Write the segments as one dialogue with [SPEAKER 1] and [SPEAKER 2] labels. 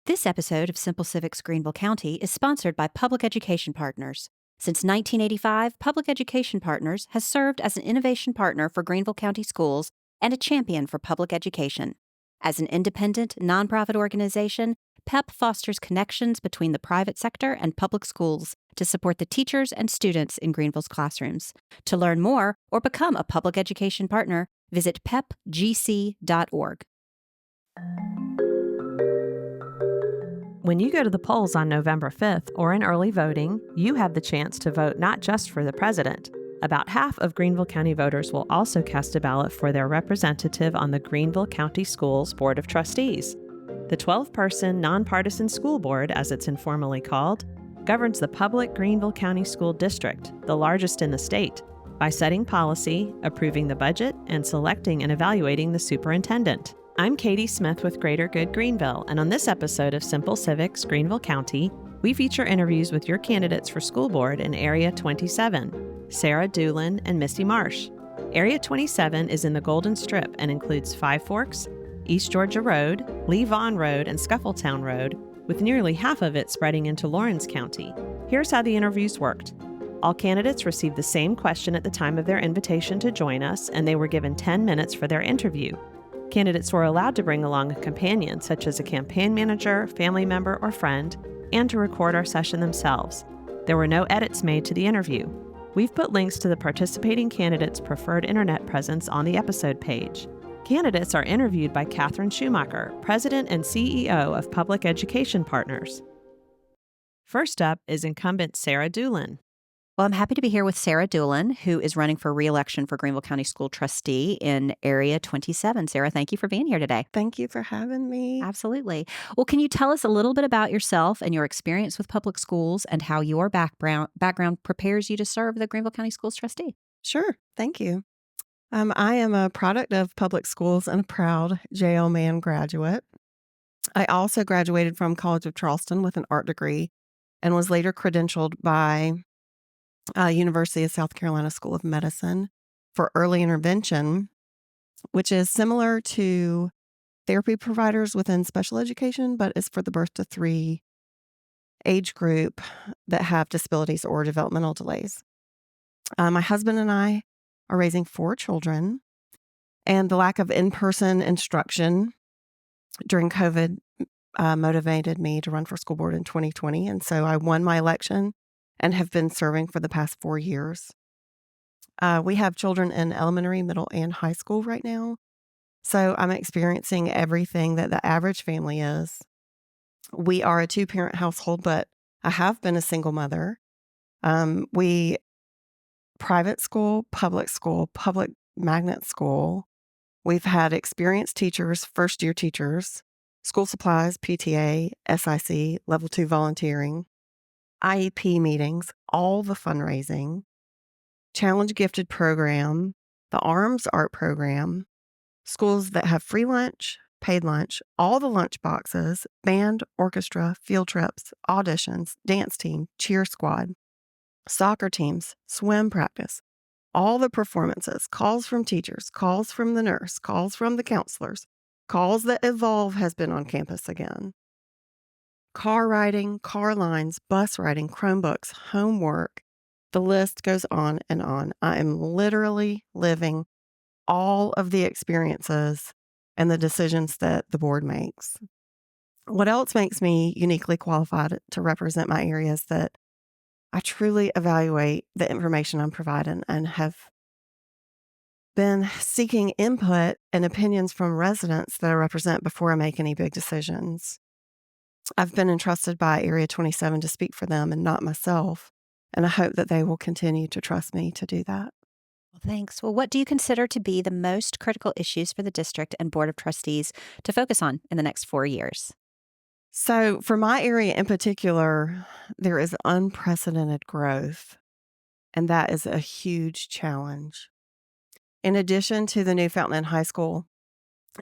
[SPEAKER 1] This episode of Simple Civics Greenville County is sponsored by Public Education Partners. Since 1985, Public Education Partners has served as an innovation partner for Greenville County schools and a champion for public education. As an independent, nonprofit organization, PEP fosters connections between the private sector and public schools to support the teachers and students in Greenville's classrooms. To learn more or become a public education partner, visit pepgc.org.
[SPEAKER 2] When you go to the polls on November 5th or in early voting, you have the chance to vote not just for the president. About half of Greenville County voters will also cast a ballot for their representative on the Greenville County Schools Board of Trustees. The 12-person nonpartisan school board, as it's informally called, governs the public Greenville County School District, the largest in the state, by setting policy, approving the budget, and selecting and evaluating the superintendent. I'm Katie Smith with Greater Good Greenville, and on this episode of Simple Civics Greenville County, we feature interviews with your candidates for school board in Area 27, Sarah Dulin and Missey Marsh. Area 27 is in the Golden Strip and includes Five Forks, East Georgia Road, Vaughn Road, and Scuffletown Road, with nearly half of it spreading into Lawrence County. Here's how the interviews worked. All candidates received the same question at the time of their invitation to join us, and they were given 10 minutes for their interview. Candidates were allowed to bring along a companion, such as a campaign manager, family member, or friend, and to record our session themselves. There were no edits made to the interview. We've put links to the participating candidates' preferred internet presence on the episode page. Candidates are interviewed by Catherine Schumacher, President and CEO of Public Education Partners. First up is incumbent Sarah Dulin.
[SPEAKER 1] Well, I'm happy to be here with Sarah Dulin, who is running for re-election for Greenville County School Trustee in Area 27. Sarah, thank you for being here today.
[SPEAKER 3] Thank you for having me.
[SPEAKER 1] Absolutely. Well, can you tell us a little bit about yourself and your experience with public schools and how your background prepares you to serve the Greenville County Schools Trustee?
[SPEAKER 3] Sure. Thank you. I am a product of public schools and a proud JL-Man graduate. I also graduated from College of Charleston with an art degree and was later credentialed by University of South Carolina School of Medicine for early intervention, which is similar to therapy providers within special education, but is for the birth to 3 age group that have disabilities or developmental delays. My husband and I are raising 4 children, and the lack of in-person instruction during COVID motivated me to run for school board in 2020, and so I won my election and have been serving for the past 4 years. We have children in elementary, middle, and high school right now. So I'm experiencing everything that the average family is. We are a 2-parent household, but I have been a single mother. We private school, public magnet school. We've had experienced teachers, first-year teachers, school supplies, PTA, SIC, level 2 volunteering, IEP meetings, all the fundraising, Challenge Gifted program, the ARMS art program, schools that have free lunch, paid lunch, all the lunch boxes, band, orchestra, field trips, auditions, dance team, cheer squad, soccer teams, swim practice, all the performances, calls from teachers, calls from the nurse, calls from the counselors, calls that Evolve has been on campus again. Car riding, car lines, bus riding, Chromebooks, homework. The list goes on and on. I am literally living all of the experiences and the decisions that the board makes. What else makes me uniquely qualified to represent my area is that I truly evaluate the information I'm providing and have been seeking input and opinions from residents that I represent before I make any big decisions. I've been entrusted by Area 27 to speak for them and not myself, and I hope that they will continue to trust me to do that.
[SPEAKER 1] Well, thanks. Well, what do you consider to be the most critical issues for the district and Board of Trustees to focus on in the next 4 years?
[SPEAKER 3] So for my area in particular, there is unprecedented growth, and that is a huge challenge. In addition to the new Fountain Inn High School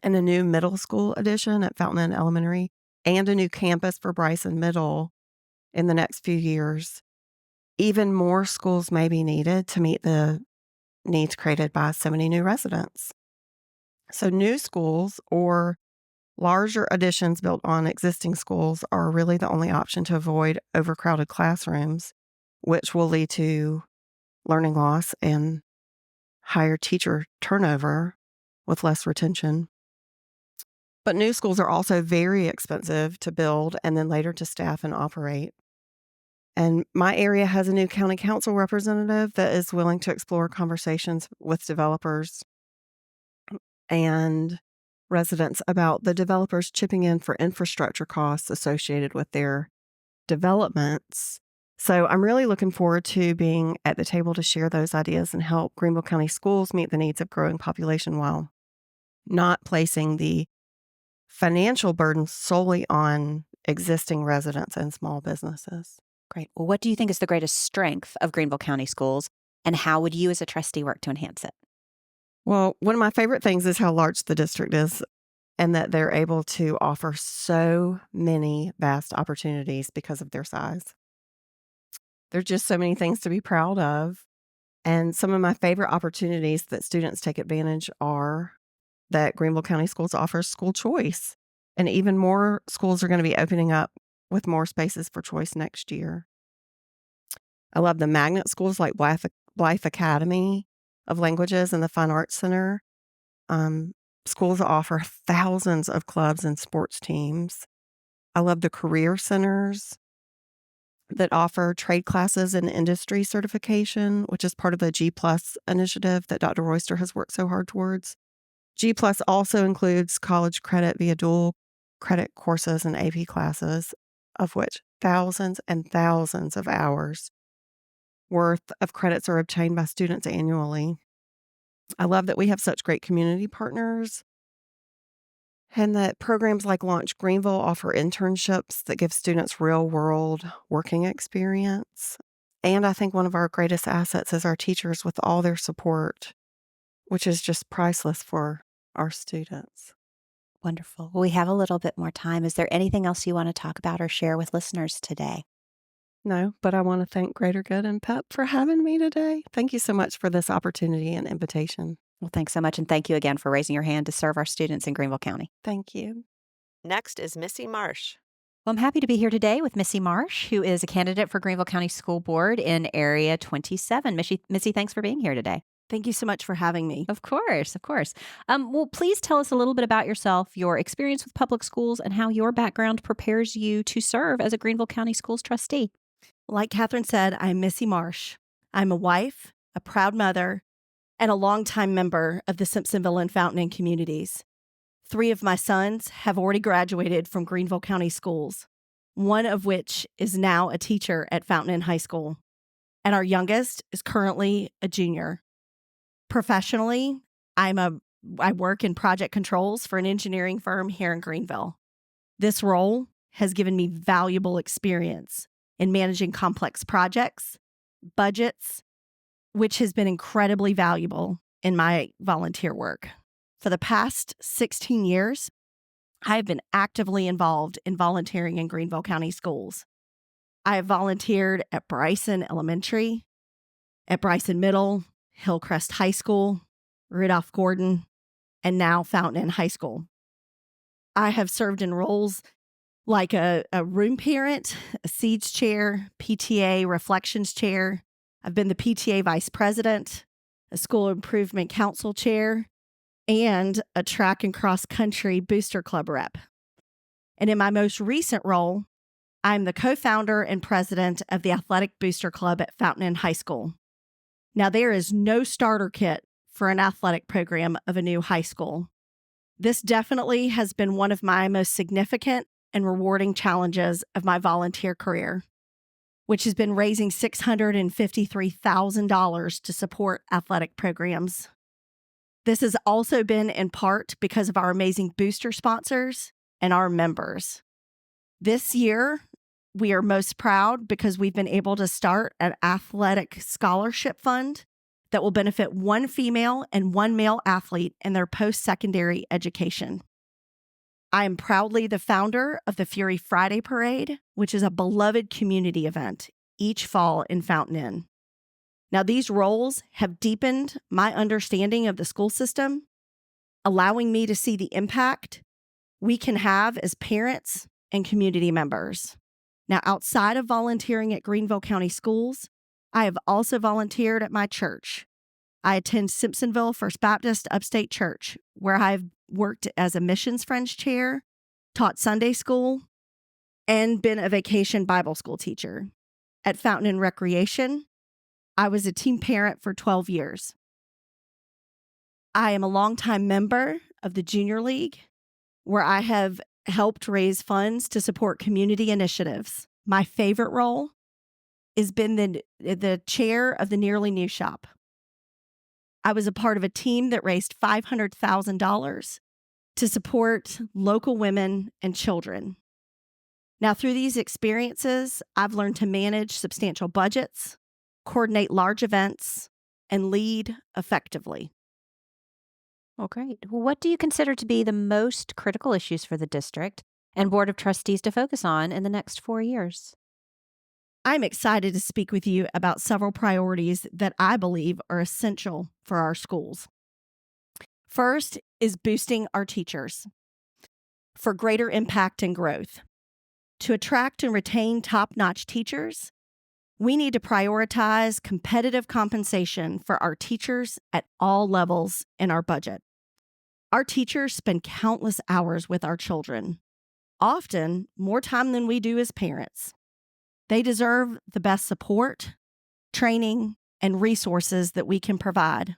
[SPEAKER 3] and a new middle school addition at Fountain Inn Elementary, and a new campus for Bryson Middle in the next few years, even more schools may be needed to meet the needs created by so many new residents. So new schools or Larger additions built on existing schools are really the only option to avoid overcrowded classrooms, which will lead to learning loss and higher teacher turnover with less retention. But new schools are also very expensive to build and then later to staff and operate. And my area has a new county council representative that is willing to explore conversations with developers and residents about the developers chipping in for infrastructure costs associated with their developments. So I'm really looking forward to being at the table to share those ideas and help Greenville County schools meet the needs of growing population while not placing the financial burden solely on existing residents and small businesses.
[SPEAKER 1] Great. Well, what do you think is the greatest strength of Greenville County Schools, and how would you as a trustee work to enhance it?
[SPEAKER 3] Well, one of my favorite things is how large the district is and that they're able to offer so many vast opportunities because of their size. There's just so many things to be proud of. And some of my favorite opportunities that students take advantage are that Greenville County Schools offers school choice. And even more schools are going to be opening up with more spaces for choice next year. I love the magnet schools like Blythe Academy of Languages and the Fine Arts Center. Schools offer thousands of clubs and sports teams. I love the career centers that offer trade classes and industry certification, which is part of the G Plus initiative that Dr. Royster has worked so hard towards. G Plus also includes college credit via dual credit courses and AP classes, of which thousands and thousands of hours worth of credits are obtained by students annually. I love that we have such great community partners and that programs like Launch Greenville offer internships that give students real-world working experience. And I think one of our greatest assets is our teachers with all their support, which is just priceless for our students.
[SPEAKER 1] Wonderful. Well, we have a little bit more time. Is there anything else you want to talk about or share with listeners today?
[SPEAKER 3] No, but I want to thank Greater Good and PEP for having me today. Thank you so much for this opportunity and invitation.
[SPEAKER 1] Well, thanks so much. And thank you again for raising your hand to serve our students in Greenville County.
[SPEAKER 3] Thank you.
[SPEAKER 2] Next is Missy Marsh.
[SPEAKER 1] Well, I'm happy to be here today with Missy Marsh, who is a candidate for Greenville County School Board in Area 27. Missy, thanks for being here today.
[SPEAKER 4] Thank you so much for having me.
[SPEAKER 1] Of course, of course. Well, please tell us a little bit about yourself, your experience with public schools, and how your background prepares you to serve as a Greenville County Schools trustee.
[SPEAKER 4] Like Catherine said, I'm Missy Marsh. I'm a wife, a proud mother, and a longtime member of the Simpsonville and Fountain Inn communities. 3 of my sons have already graduated from Greenville County Schools, one of which is now a teacher at Fountain Inn High School, and our youngest is currently a junior. Professionally, I work in project controls for an engineering firm here in Greenville. This role has given me valuable experience in managing complex projects, budgets, which has been incredibly valuable in my volunteer work. For the past 16 years, I have been actively involved in volunteering in Greenville County Schools. I have volunteered at Bryson Elementary, at Bryson Middle, Hillcrest High School, Rudolph Gordon, and now Fountain Inn High School. I have served in roles like a room parent, a seeds chair, PTA reflections chair. I've been the PTA vice president, a school improvement council chair, and a track and cross country booster club rep. And in my most recent role, I'm the co-founder and president of the Athletic Booster Club at Fountain Inn High School. Now, there is no starter kit for an athletic program of a new high school. This definitely has been one of my most significant and rewarding challenges of my volunteer career, which has been raising $653,000 to support athletic programs. This has also been in part because of our amazing booster sponsors and our members. This year, we are most proud because we've been able to start an athletic scholarship fund that will benefit 1 female and 1 male athlete in their post-secondary education. I am proudly the founder of the Fury Friday Parade, which is a beloved community event each fall in Fountain Inn. Now, these roles have deepened my understanding of the school system, allowing me to see the impact we can have as parents and community members. Now, outside of volunteering at Greenville County Schools, I have also volunteered at my church. I attend Simpsonville First Baptist Upstate Church, where I've worked as a missions friends chair, taught Sunday school, and been a vacation Bible school teacher. At Fountain and Recreation, I was a team parent for 12 years. I am a longtime member of the Junior League, where I have helped raise funds to support community initiatives. My favorite role has been the chair of the Nearly New Shop. I was a part of a team that raised $500,000 to support local women and children. Now, through these experiences, I've learned to manage substantial budgets, coordinate large events, and lead effectively.
[SPEAKER 1] Well, great. Well, what do you consider to be the most critical issues for the district and Board of Trustees to focus on in the next 4 years?
[SPEAKER 4] I'm excited to speak with you about several priorities that I believe are essential for our schools. First is boosting our teachers for greater impact and growth. To attract and retain top-notch teachers, we need to prioritize competitive compensation for our teachers at all levels in our budget. Our teachers spend countless hours with our children, often more time than we do as parents. They deserve the best support, training, and resources that we can provide.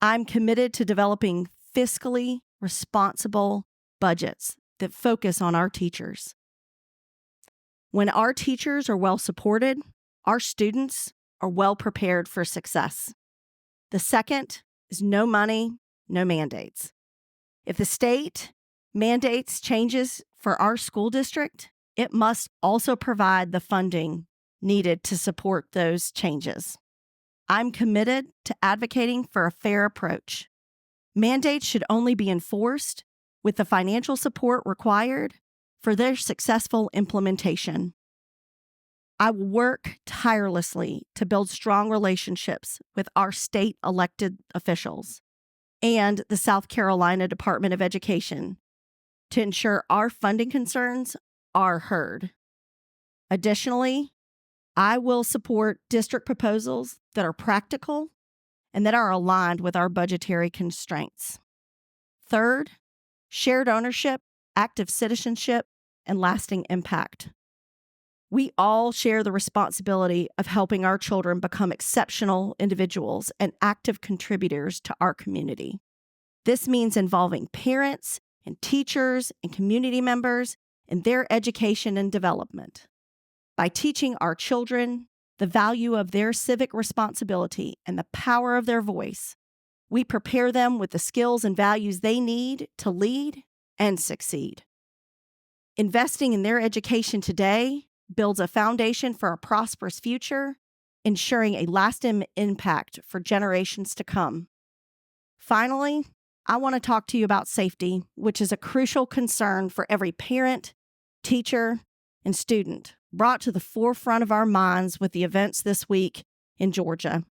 [SPEAKER 4] I'm committed to developing fiscally responsible budgets that focus on our teachers. When our teachers are well supported, our students are well prepared for success. The second is no money, no mandates. If the state mandates changes for our school district, it must also provide the funding needed to support those changes. I'm committed to advocating for a fair approach. Mandates should only be enforced with the financial support required for their successful implementation. I will work tirelessly to build strong relationships with our state elected officials and the South Carolina Department of Education to ensure our funding concerns are heard. Additionally, I will support district proposals that are practical and that are aligned with our budgetary constraints. Third, shared ownership, active citizenship, and lasting impact. We all share the responsibility of helping our children become exceptional individuals and active contributors to our community. This means involving parents and teachers and community members in their education and development. By teaching our children the value of their civic responsibility and the power of their voice, we prepare them with the skills and values they need to lead and succeed. Investing in their education today builds a foundation for a prosperous future, ensuring a lasting impact for generations to come. Finally, I want to talk to you about safety, which is a crucial concern for every parent, teacher, and student, brought to the forefront of our minds with the events this week in Georgia.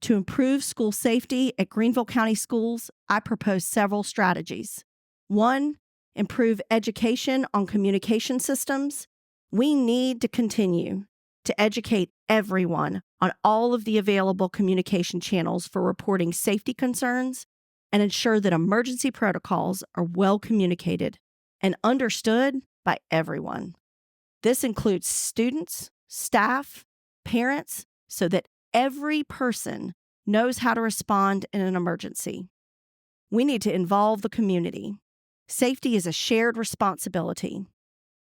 [SPEAKER 4] To improve school safety at Greenville County Schools, I propose several strategies. 1, improve education on communication systems. We need to continue to educate everyone on all of the available communication channels for reporting safety concerns and ensure that emergency protocols are well communicated and understood by everyone. This includes students, staff, parents, so that every person knows how to respond in an emergency. We need to involve the community. Safety is a shared responsibility.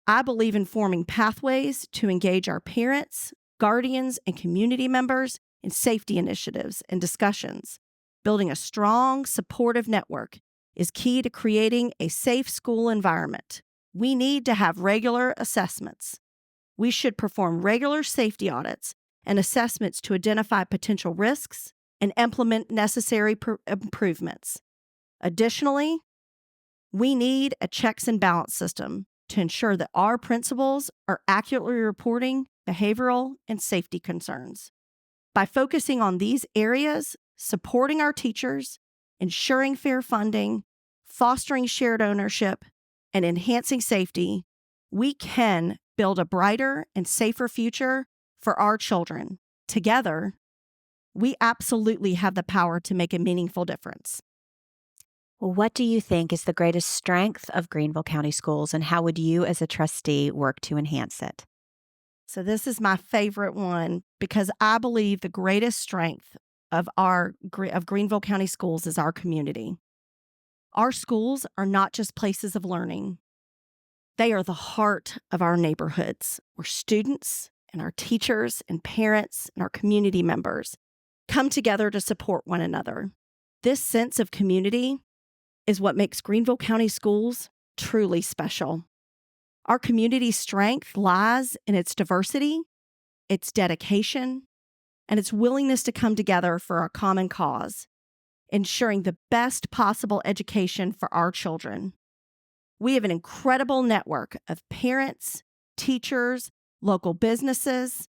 [SPEAKER 4] I believe in forming pathways to engage our parents, guardians, and community members in safety initiatives and discussions. Building a strong, supportive network is key to creating a safe school environment. We need to have regular assessments. We should perform regular safety audits and assessments to identify potential risks and implement necessary improvements. Additionally, we need a checks and balance system to ensure that our principals are accurately reporting behavioral and safety concerns. By focusing on these areas, supporting our teachers, ensuring fair funding, fostering shared ownership, and enhancing safety, we can build a brighter and safer future for our children. Together, we absolutely have the power to make a meaningful difference.
[SPEAKER 1] What do you think is the greatest strength of Greenville County Schools, and how would you as a trustee work to enhance it?
[SPEAKER 4] So this is my favorite one because I believe the greatest strength of Greenville County Schools is our community. Our schools are not just places of learning. They are the heart of our neighborhoods, where students and our teachers and parents and our community members come together to support one another. This sense of community is what makes Greenville County Schools truly special. Our community's strength lies in its diversity, its dedication, and its willingness to come together for a common cause, ensuring the best possible education for our children. We have an incredible network of parents, teachers, local businesses,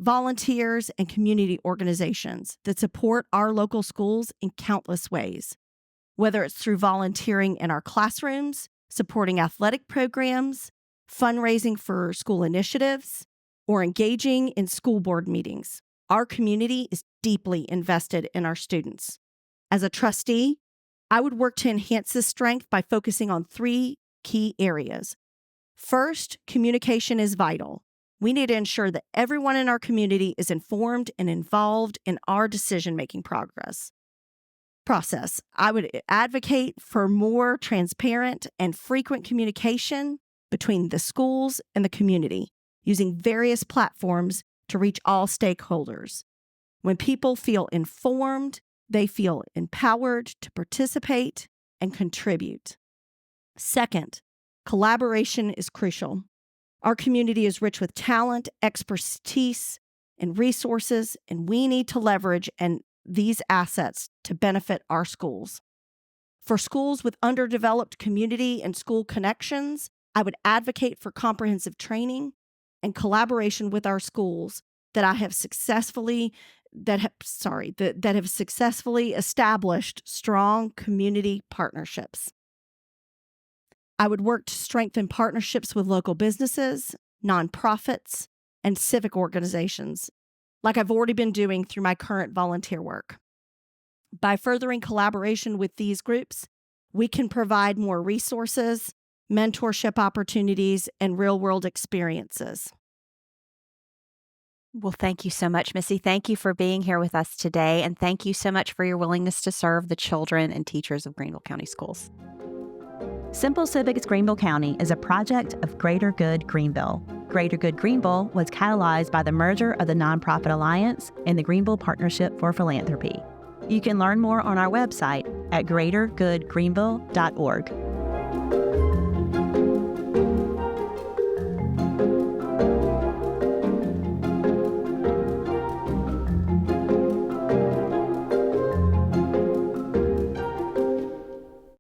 [SPEAKER 4] volunteers, and community organizations that support our local schools in countless ways, whether it's through volunteering in our classrooms, supporting athletic programs, fundraising for school initiatives, or engaging in school board meetings. Our community is deeply invested in our students. As a trustee, I would work to enhance this strength by focusing on 3 key areas. First, communication is vital. We need to ensure that everyone in our community is informed and involved in our decision-making process. I would advocate for more transparent and frequent communication between the schools and the community, using various platforms to reach all stakeholders. When people feel informed, they feel empowered to participate and contribute. Second, collaboration is crucial. Our community is rich with talent, expertise, and resources, and we need to leverage these assets to benefit our schools. For schools with underdeveloped community and school connections, I would advocate for comprehensive training and collaboration with our schools that have successfully established strong community partnerships. I would work to strengthen partnerships with local businesses, nonprofits, and civic organizations, like I've already been doing through my current volunteer work. By furthering collaboration with these groups, we can provide more resources, mentorship opportunities, and real-world experiences.
[SPEAKER 1] Well, thank you so much, Missy. Thank you for being here with us today, and thank you so much for your willingness to serve the children and teachers of Greenville County Schools.
[SPEAKER 5] Simple Civics Greenville County is a project of Greater Good Greenville. Greater Good Greenville was catalyzed by the merger of the Nonprofit Alliance and the Greenville Partnership for Philanthropy. You can learn more on our website at greatergoodgreenville.org.